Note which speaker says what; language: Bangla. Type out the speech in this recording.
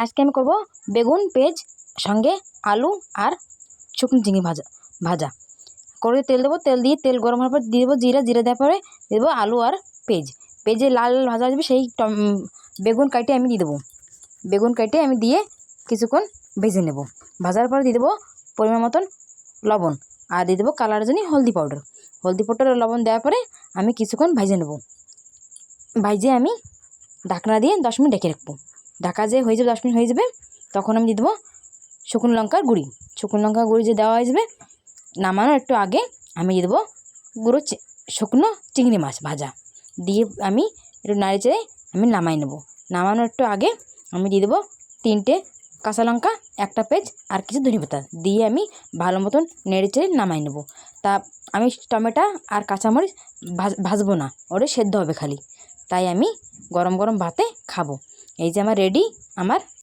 Speaker 1: আজকে আমি করব বেগুন পেঁয়াজ সঙ্গে আলু আর শুকনো চিংড়ি ভাজা করে তেল দেবো। তেল দিয়ে তেল গরম হওয়ার পর দিয়ে দেবো জিরা দেওয়ার পরে দিয়ে দেবো আলু আর পেঁয়াজে লাল ভাজা যাবে সেই বেগুন কাটে আমি দিয়ে দেবো। বেগুন কাটে আমি দিয়ে কিছুক্ষণ ভেজে নেব। ভাজার পর দিয়ে দেবো পরিমাণ মতন লবণ আর দিয়ে দেবো কালারের জন্য হলদি পাউডার লবণ দেওয়ার পরে আমি কিছুক্ষণ ভেজে নেব। ভাজে আমি ঢাকনা দিয়ে 10 মিনিট ঢেকে রাখবো। ঢাকা যে হয়ে যাবে 10 মিনিট হয়ে যাবে, তখন আমি দিয়ে দেবো শুকনো লঙ্কার গুঁড়ি যে দেওয়া হয়ে যাবে। নামানোর একটু আগে আমি দিয়ে দেবো শুকনো চিংড়ি মাছ ভাজা দিয়ে আমি একটু নাড়ে চেড়ে আমি নামাই নেব। নামানোর একটু আগে আমি দিয়ে দেবো 3টে কাঁচা লঙ্কা, 1টা পেঁয়াজ আর কিছু ধনেপাতা দিয়ে আমি ভালো মতন নেড়ে চেড়ে নামাই নেব। তা আমি টমেটো আর কাঁচামরিচ ভাজবো না, ওটা সেদ্ধ হবে খালি, তাই আমি গরম গরম ভাতে খাবো। এই যে আমার রেডি আমার